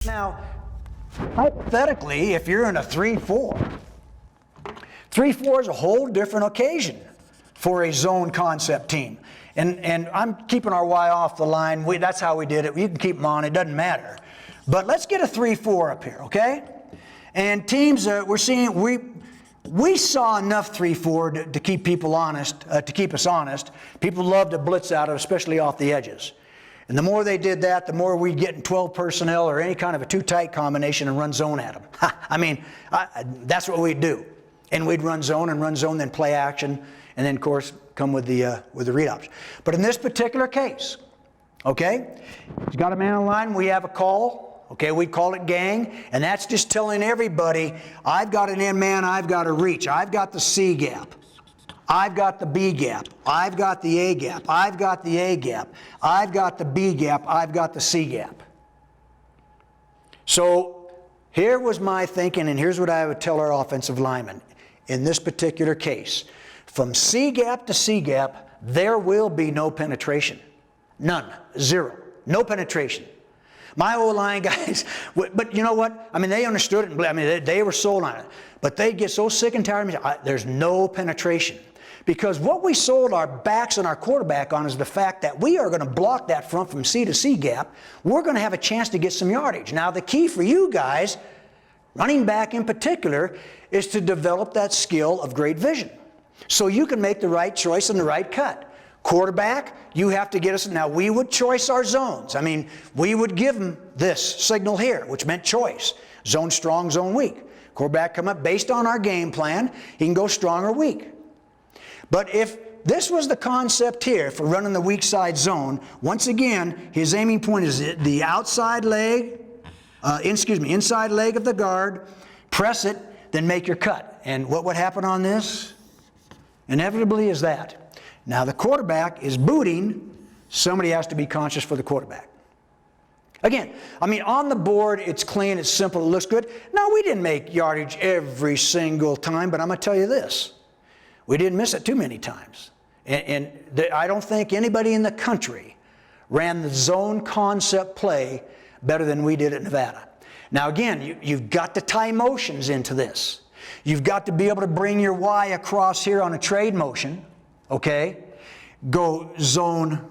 Now, hypothetically, if you're in a 3-4, 3-4 is a whole different occasion for a zone concept team. And I'm keeping our Y off the line. That's how we did it. You can keep them on. It doesn't matter. But let's get a 3-4 up here, okay? And teams, we're seeing, we saw enough 3-4 to keep people honest, to keep us honest. People love to blitz out of, especially off the edges. And the more they did that, the more we'd get in 12 personnel or any kind of a too-tight combination and run zone at them. I mean, that's what we'd do. And we'd run zone, then play action, and then, of course, come with the read option. But in this particular case, okay, he's got a man on line, we have a call, okay, we call it gang, and that's just telling everybody, I've got an in man, I've got a reach, I've got the C gap, I've got the B gap, I've got the A gap, I've got the A gap, I've got the B gap, I've got the C gap. So here was my thinking, and here's what I would tell our offensive linemen in this particular case. From C gap to C gap, there will be no penetration. None. Zero. No penetration. My O-line guys, but you know what? I mean, they understood it. I mean, they were sold on it. But they get so sick and tired of me. There's no penetration. Because what we sold our backs and our quarterback on is the fact that we are going to block that front from C to C gap. We're going to have a chance to get some yardage. Now, the key for you guys, running back in particular, is to develop that skill of great vision. So you can make the right choice and the right cut. Quarterback, you have to get us. Now, we would choice our zones. I mean, we would give them this signal here, which meant choice. Zone strong, zone weak. Quarterback come up based on our game plan. He can go strong or weak. But if this was the concept here for running the weak side zone, once again, his aiming point is the outside leg, inside leg of the guard, press it, then make your cut. And what would happen on this? Inevitably is that. Now the quarterback is booting, somebody has to be conscious for the quarterback. Again, I mean, on the board, it's clean, it's simple, it looks good. No, we didn't make yardage every single time, but I'm going to tell you this. We didn't miss it too many times. And I don't think anybody in the country ran the zone concept play better than we did at Nevada. Now again, you've got to tie motions into this. You've got to be able to bring your Y across here on a trade motion, okay? Go zone,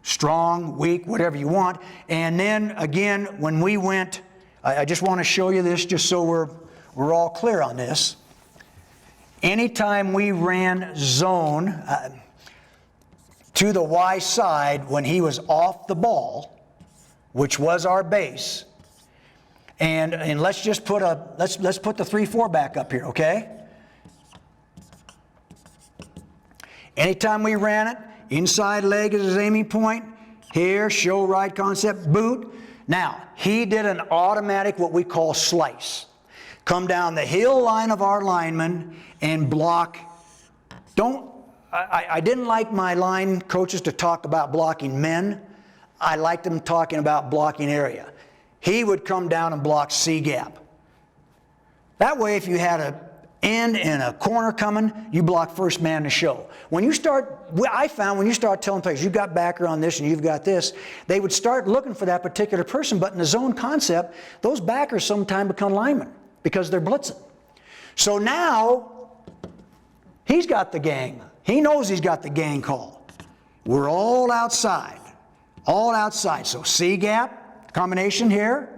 strong, weak, whatever you want. And then again, when we went, I just want to show you this just so we're all clear on this. Anytime we ran zone to the Y side when he was off the ball, which was our base, and let's just put let's put the 3-4 back up here, okay? Anytime we ran it, inside leg is his aiming point. Here, show right concept, boot. Now, he did an automatic, what we call slice. Come down the heel line of our lineman and block. I didn't like my line coaches to talk about blocking men. I liked them talking about blocking area. He would come down and block C gap. That way, if you had an end and a corner coming, you block first man to show. When you start, I found when you start telling players, you've got backer on this and you've got this, they would start looking for that particular person, but in the zone concept, those backers sometimes become linemen because they're blitzing. So now, he's got the gang. He knows he's got the gang call. We're all outside. All outside. So C gap, combination here,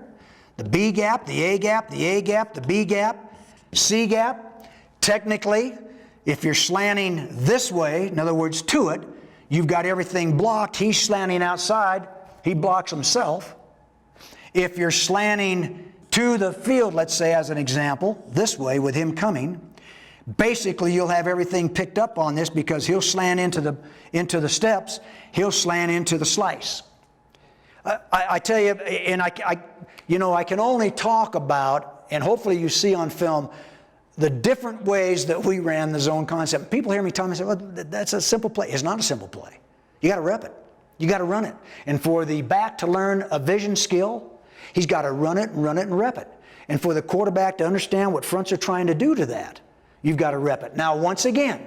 the B gap, the A gap, the A gap, the B gap, C gap. Technically, if you're slanting this way, in other words, to it, you've got everything blocked. He's slanting outside. He blocks himself. If you're slanting to the field, let's say as an example, this way with him coming, basically you'll have everything picked up on this because he'll slant into the steps, he'll slant into the slice. I tell you, and I can only talk about, and hopefully you see on film, the different ways that we ran the zone concept. People hear me tell me, say, well, that's a simple play. It's not a simple play. You got to rep it. You got to run it. And for the back to learn a vision skill, he's got to run it and rep it. And for the quarterback to understand what fronts are trying to do to that, you've got to rep it. Now, once again,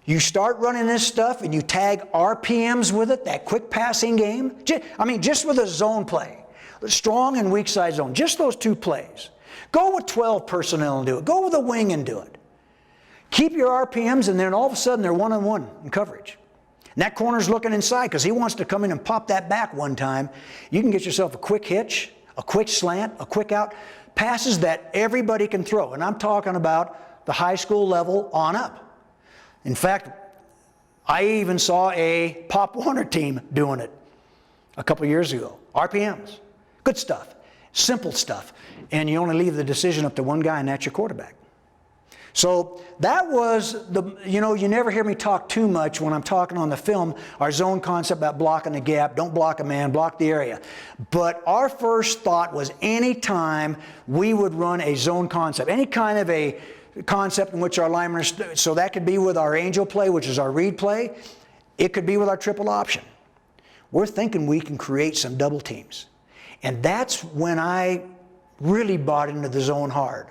you start running this stuff and you tag RPMs with it, that quick passing game. I mean, just with a zone play. Strong and weak side zone, just those two plays. Go with 12 personnel and do it. Go with a wing and do it. Keep your RPMs, and then all of a sudden they're one-on-one in coverage. And that corner's looking inside because he wants to come in and pop that back one time. You can get yourself a quick hitch, a quick slant, a quick out. Passes that everybody can throw. And I'm talking about the high school level on up. In fact, I even saw a Pop Warner team doing it a couple years ago. RPMs. Good stuff. Simple stuff. And you only leave the decision up to one guy, and that's your quarterback. So that was you never hear me talk too much when I'm talking on the film, our zone concept about blocking the gap. Don't block a man, block the area. But our first thought was any time we would run a zone concept, any kind of a concept in which our linemen are, so that could be with our angel play, which is our read play. It could be with our triple option. We're thinking we can create some double teams. And that's when I really bought into the zone hard.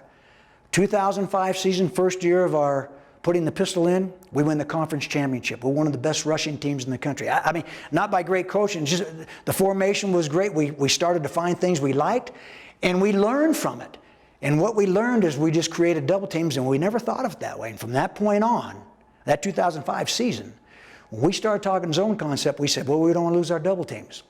2005 season, first year of our putting the pistol in, we win the conference championship. We're one of the best rushing teams in the country. I mean, not by great coaching, just the formation was great. We started to find things we liked, and we learned from it. And what we learned is we just created double teams, and we never thought of it that way. And from that point on, that 2005 season, when we started talking zone concept, we said, well, we don't want to lose our double teams.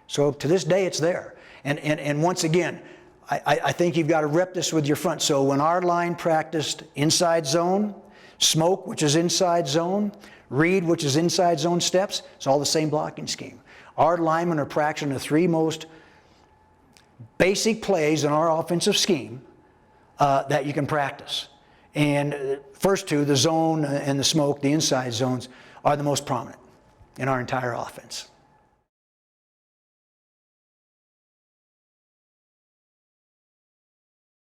So to this day, it's there. And once again, I think you've got to rep this with your front. So when our line practiced inside zone, smoke, which is inside zone, read, which is inside zone steps, it's all the same blocking scheme. Our linemen are practicing the three most basic plays in our offensive scheme that you can practice. And first two, the zone and the smoke, the inside zones, are the most prominent in our entire offense.